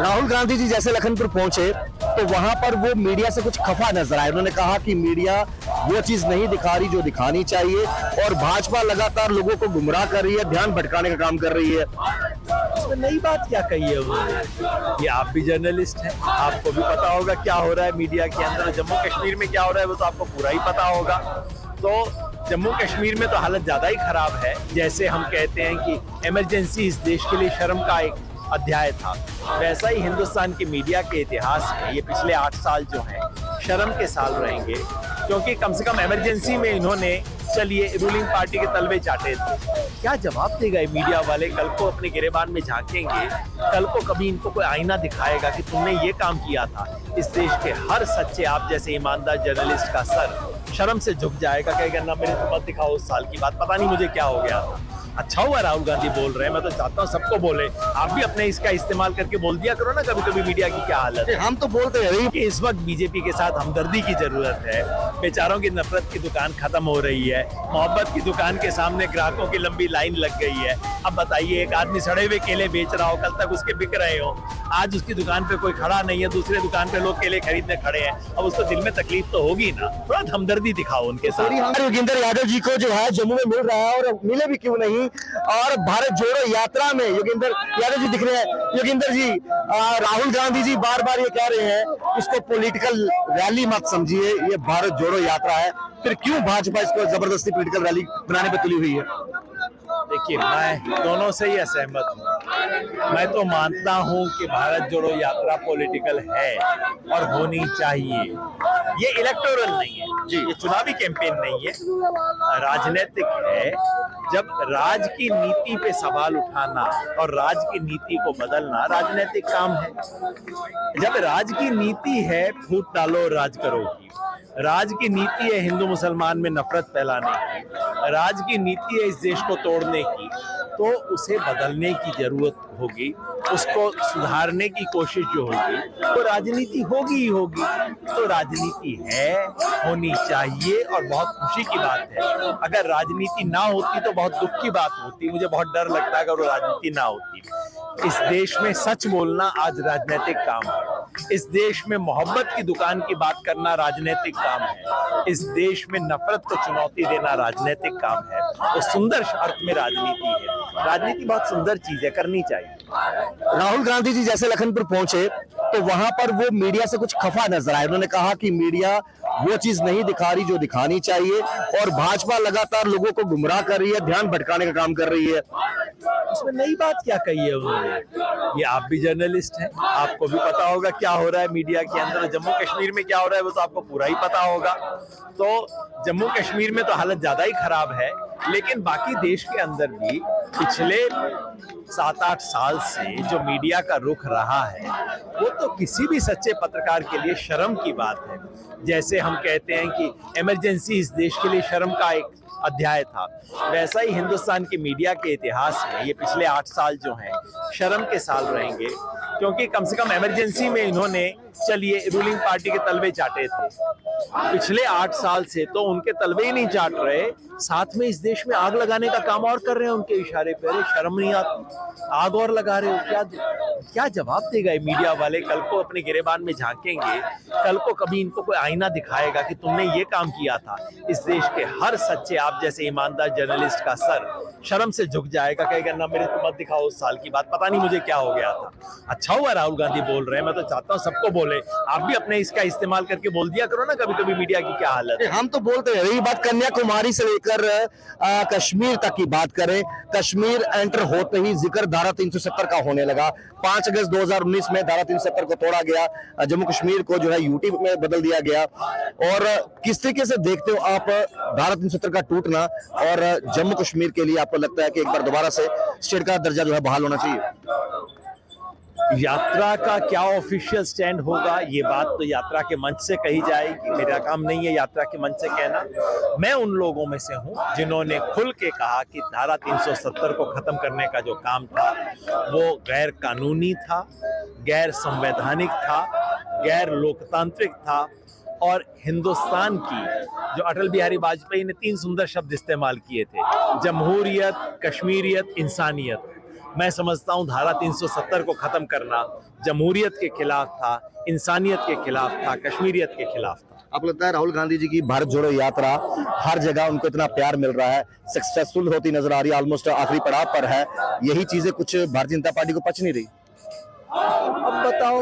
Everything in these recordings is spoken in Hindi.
राहुल गांधी जी जैसे लखनपुर पहुंचे तो वहां पर वो मीडिया से कुछ खफा नजर आए। उन्होंने कहा कि मीडिया वो चीज नहीं दिखा रही जो दिखानी चाहिए और भाजपा लगातार लोगों को गुमराह कर रही है, ध्यान भटकाने का काम कर रही है। इसमें नई बात क्या कही है उन्होंने? ये आप भी जर्नलिस्ट हैं, आपको भी पता होगा क्या हो रहा है मीडिया के अंदर। जम्मू कश्मीर में क्या हो रहा है वो तो आपको पूरा ही पता होगा। तो जम्मू कश्मीर में तो हालत ज्यादा ही खराब है। जैसे हम कहते हैं कि इमरजेंसी इस देश के लिए शर्म का एक अध्याय था, वैसा ही हिंदुस्तान के मीडिया के इतिहास में ये पिछले 8 साल जो हैं शर्म के साल रहेंगे, क्योंकि कम से कम इमरजेंसी में इन्होंने चलिए रूलिंग पार्टी के तलवे चाटे थे। क्या जवाब देगा मीडिया वाले? कल को अपने गिरेबान में झांकेंगे, कल को कभी इनको कोई आईना दिखाएगा कि तुमने ये काम किया था। इस देश के हर सच्चे आप जैसे ईमानदार जर्नलिस्ट का सर शर्म से झुक जाएगा, कहेगा ना मेरे को मत दिखाओ उस साल की बात, पता नहीं मुझे क्या हो गया था। अच्छा हुआ राहुल गांधी बोल रहे हैं, मैं तो चाहता हूँ सबको बोले। आप भी अपने इसका इस्तेमाल करके बोल दिया करो ना कभी कभी मीडिया की क्या हालत है। हम तो बोलते हैं कि इस वक्त बीजेपी के साथ हमदर्दी की जरूरत है। बेचारों की नफरत की दुकान खत्म हो रही है, मोहब्बत की दुकान के सामने ग्राहकों की लंबी लाइन लग गई है। अब बताइए, एक आदमी सड़े हुए केले बेच रहा हो, कल तक उसके बिक रहे हो, आज उसकी दुकान पे कोई खड़ा नहीं है, दूसरे दुकान पे लोग केले खरीदने खड़े हैं, अब उसको दिल में तकलीफ तो होगी ना। थोड़ा हमदर्दी दिखाओ उनके साथ। योगेंद्र यादव जी को जो है जम्मू में मिल रहा है और मिले भी क्यों नहीं। और भारत जोड़ो यात्रा में योगेंद्र यादव जी दिख रहे हैं। योगेंद्र जी, राहुल गांधी जी बार बार ये कह रहे हैं इसको पॉलिटिकल रैली मत समझिए, ये भारत जोड़ो यात्रा है, फिर क्यों भाजपा इसको जबरदस्ती पॉलिटिकल रैली बनाने पर तुली हुई है? देखिए, मैं दोनों से ही असहमत हूँ। मैं तो मानता हूँ कि भारत जोड़ो यात्रा पॉलिटिकल है और होनी चाहिए। ये इलेक्टोरल नहीं है जी, ये चुनावी कैंपेन नहीं है, राजनीतिक है। जब राज की नीति पे सवाल उठाना और राज की नीति को बदलना राजनीतिक काम है। जब राज की नीति है फूट डालो राज करो की, राज की नीति है हिंदू मुसलमान में नफरत फैलाने की, राज की नीति है इस देश को तोड़ने की, तो उसे बदलने की जरूरत होगी, उसको सुधारने की कोशिश जो होगी तो राजनीति होगी ही होगी। तो राजनीति है, होनी चाहिए और बहुत खुशी की बात है। अगर राजनीति ना होती तो बहुत दुख की बात होती। मुझे बहुत डर लगता है अगर वो राजनीति ना होती। इस देश में सच बोलना आज राजनीतिक काम है। इस देश में मोहब्बत की दुकान की बात करना राजनीतिक काम है। इस देश में नफरत को चुनौती देना राजनीतिक काम है। तो सुंदर अर्थ में राजनीति है। राजनीति बहुत सुंदर चीज है, करनी चाहिए। राहुल गांधी जी जैसे लखनपुर पहुंचे तो वहां पर वो मीडिया से कुछ खफा नजर आए। उन्होंने कहा कि मीडिया वो चीज नहीं दिखा रही जो दिखानी चाहिए और भाजपा लगातार लोगों को गुमराह कर रही है, ध्यान भटकाने का काम कर रही है। उसमें नई बात क्या कही है उन्होंने? ये आप भी जर्नलिस्ट हैं, आपको भी पता होगा क्या हो रहा है मीडिया के अंदर। जम्मू कश्मीर में क्या हो रहा है वो तो आपको पूरा ही पता होगा। तो जम्मू कश्मीर में तो हालत ज्यादा ही खराब है, लेकिन बाकी देश के अंदर भी पिछले 7-8 साल से जो मीडिया का रुख रहा है वो तो किसी भी सच्चे पत्रकार के लिए शर्म की बात है। जैसे हम कहते हैं कि इमरजेंसी इस देश के लिए शर्म का एक अध्याय था, वैसा ही हिंदुस्तान के मीडिया के इतिहास में ये पिछले 8 साल जो हैं शर्म के साल रहेंगे, क्योंकि कम से कम इमरजेंसी में इन्होंने चलिए रूलिंग पार्टी के तलवे चाटे थे। पिछले 8 साल से तो उनके तलवे ही नहीं चाट रहे, साथ में इस देश में आग लगाने का काम और कर रहे हैं उनके इशारे पे। अरे शर्म नहीं आती? आग और लगा रहे हो, क्या जवाब देगा मीडिया वाले? कल को अपने गिरेबान में झांकेंगे, कल को कभी इनको कोई आईना दिखाएगा कि तुमने ये काम किया था। इस देश के हर सच्चे आप जैसे ईमानदार जर्नलिस्ट का सर शर्म से झुक जाएगा, कहेगा ना मेरे को मत दिखाओ उस साल की बात, पता नहीं मुझे क्या हो गया था। अच्छा हुआ राहुल गांधी बोल रहे हैं, मैं तो चाहता हूँ सबको बोले। आप भी अपने इसका इस्तेमाल करके बोल दिया करो ना कभी कभी मीडिया की क्या हालत है। हम तो बोलते हैं, रही बात कन्याकुमारी से लेकर कश्मीर तक की बात करें, कश्मीर एंटर होते ही जिक्र धारा 370 का होने लगा। 5 अगस्त 2019 में धारा 370 को तोड़ा गया, जम्मू कश्मीर को जो है यूटी में बदल दिया गया। और किस तरीके से देखते हो आप धारा 370 का टूटना और जम्मू कश्मीर के लिए आपको लगता है कि एक बार दोबारा से स्टेट का दर्जा जो है बहाल होना चाहिए? यात्रा का क्या ऑफिशियल स्टैंड होगा ये बात तो यात्रा के मंच से कही जाएगी, मेरा काम नहीं है यात्रा के मंच से कहना। मैं उन लोगों में से हूं जिन्होंने खुल के कहा कि धारा 370 को खत्म करने का जो काम था वो गैर कानूनी था, गैर संवैधानिक था, गैर लोकतांत्रिक था। और हिंदुस्तान की जो अटल बिहारी वाजपेयी ने 3 सुंदर शब्द इस्तेमाल किए थे, जमहूरियत, कश्मीरियत, इंसानियत, मैं समझता हूं धारा 370 को खत्म करना जमहूरियत के खिलाफ था, इंसानियत के खिलाफ था, कश्मीरियत के खिलाफ था। आपको लगता है राहुल गांधी जी की भारत जोड़ो यात्रा हर जगह उनको इतना प्यार मिल रहा है, सक्सेसफुल होती नजर आ रही है, ऑलमोस्ट आखिरी पड़ाव पर है, यही चीजें कुछ भारतीय जनता पार्टी को पच नहीं रही? अब बताओ,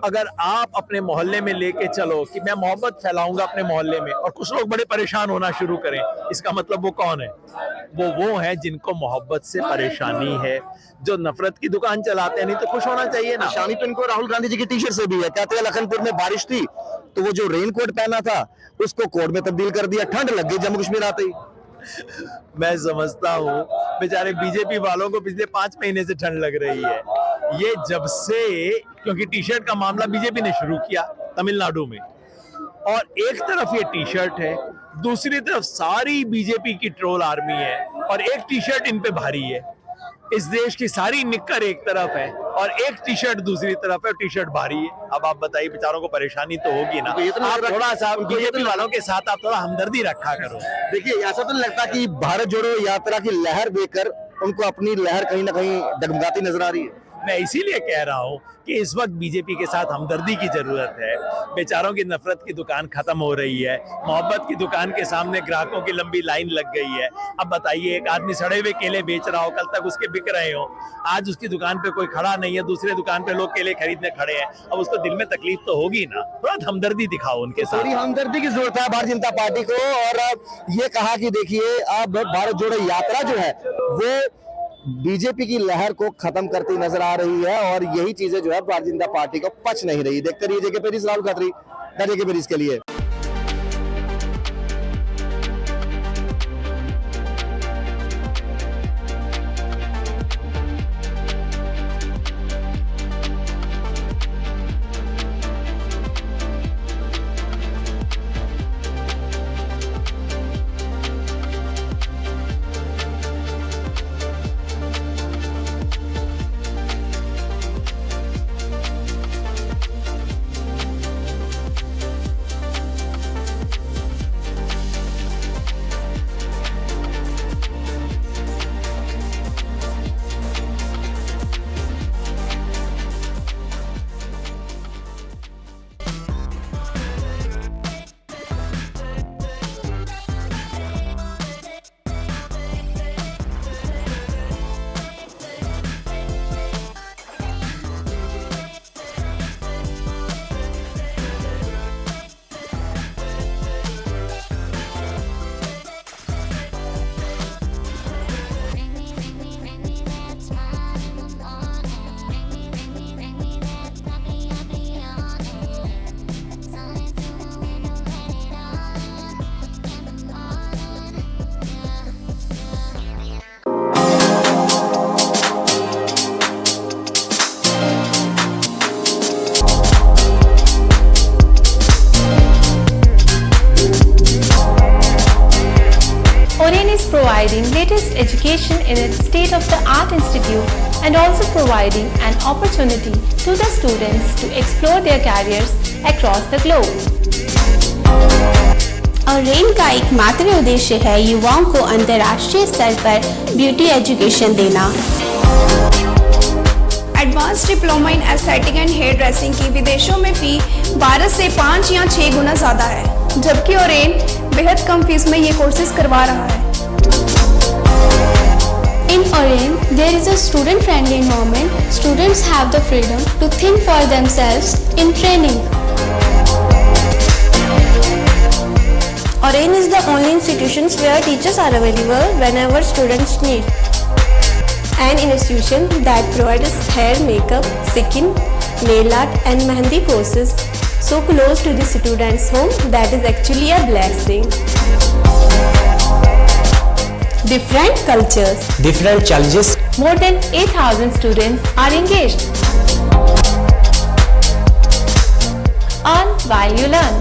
अगर आप अपने मोहल्ले में लेके चलो कि मैं मोहब्बत फैलाऊंगा अपने मोहल्ले में और कुछ लोग बड़े परेशान होना शुरू करें, इसका मतलब वो कौन है? वो है जिनको मोहब्बत से परेशानी है, जो नफरत की दुकान चलाते हैं। नहीं तो खुश होना चाहिए ना। निशानी तो इनको राहुल गांधी जी की टी शर्ट से भी है। कहते हैं लखनपुर में बारिश थी तो वो जो रेन कोट पहना था उसको कोट में तब्दील कर दिया, ठंड लग गई जम्मू कश्मीर आते ही। मैं समझता हूँ बेचारे बीजेपी वालों को पिछले 5 महीने से ठंड लग रही है। ये जब से, क्योंकि टी शर्ट का मामला बीजेपी ने शुरू किया तमिलनाडु में, और एक तरफ ये टी शर्ट है, दूसरी तरफ सारी बीजेपी की ट्रोल आर्मी है, और एक टी शर्ट इन पे भारी है। इस देश की सारी निक्कर एक तरफ है और एक टी शर्ट दूसरी तरफ है, और टी शर्ट भारी है। अब आप बताइए, बेचारों को परेशानी तो होगी ना। आप थोड़ा सा बीजेपी वालों के साथ आप थोड़ा हमदर्दी रखा करो। देखिए, ऐसा तो नहीं लगता कि भारत जोड़ो यात्रा की लहर देखकर उनको अपनी लहर कहीं ना कहीं डगमगाती नजर आ रही है? मैं इसीलिए कह रहा हूं कि इस वक्त बीजेपी के साथ हमदर्दी की जरूरत है। बेचारों की नफरत की दुकान खत्म हो रही है, मोहब्बत की दुकान के सामने ग्राहकों की लंबी लाइन लग गई है। अब बताइए, एक आदमी सड़े हुए केले बेच रहा हो, कल तक उसके बिक रहे हो, आज उसकी दुकान पे कोई खड़ा नहीं है, दूसरे दुकान पे लोग केले खरीदने खड़े हैं। अब उसको दिल में तकलीफ तो होगी ना, थोड़ा हमदर्दी दिखाओ उनके साथ। थोड़ी हमदर्दी की जरूरत है भारतीय जनता पार्टी को। और ये कहा कि देखिए, अब भारत जोड़ो यात्रा जो है वो बीजेपी की लहर को खत्म करती नजर आ रही है, और यही चीजें जो है भारतीय जनता पार्टी को पच नहीं रही। देखते रहिए जेके पेरिस, राहुल खत्री, जेके पेरिस के लिए। Providing latest education in its state-of-the-art institute and also providing an opportunity to the students to explore their careers across the globe. रेन का एकमात्र उद्देश्य है युवाओं को अंतर्राष्ट्रीय स्तर पर ब्यूटी एजुकेशन देना। Advance diploma in aesthetic and hair dressing की विदेशों में फी 12 से 5 या 6 गुना ज़्यादा है, जबकि ओरेन बेहद कम फीस में ये कोर्सेज करवा रहा है। In Oren, there is a student-friendly environment. Students have the freedom to think for themselves in training. Oren is the only institution where teachers are available whenever students need. An institution that provides hair, makeup, skin, nail art and mehendi courses so close to the students' home that is actually a blessing. Different cultures, different challenges. More than 8,000 students are engaged. Earn while you learn.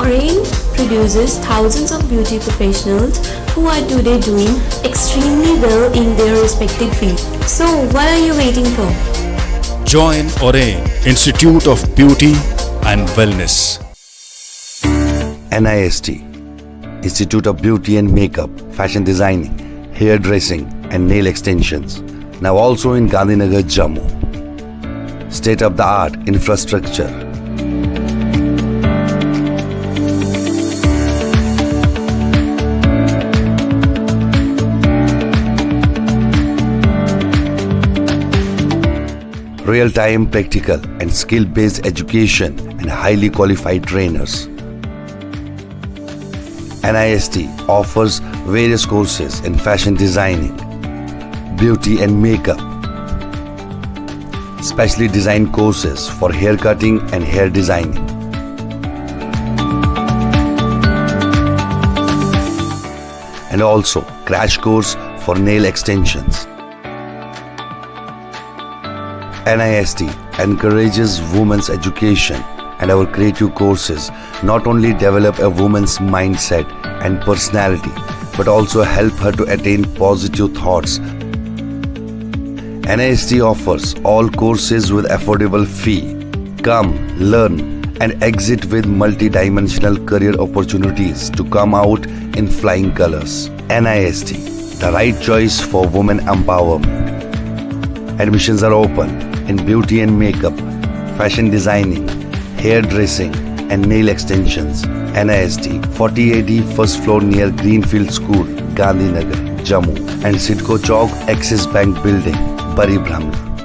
Oren produces thousands of beauty professionals who are today doing extremely well in their respective field. So what are you waiting for? Join Oren Institute of Beauty and Wellness. NIST, Institute of Beauty and Makeup, Fashion Designing, hairdressing and nail extensions. Now also in Gandhinagar, Jammu. State-of-the-art infrastructure. Real-time practical and skill-based education and highly qualified trainers. NIST offers various courses in fashion designing, beauty and makeup, specially designed courses for hair cutting and hair designing. And also crash course for nail extensions. NIST encourages women's education, and our creative courses not only develop a woman's mindset and personality, but also help her to attain positive thoughts. NIST offers all courses with affordable fee. Come, learn, and exit with multi-dimensional career opportunities to come out in flying colors. NIST, the right choice for women empowerment. Admissions are open in beauty and makeup, fashion designing, hairdressing, and nail extensions. NIST, 40AD first floor near Greenfield School, Gandhinagar, Jammu, and Sidco Chowk, Axis Bank Building, Bari Brahmana.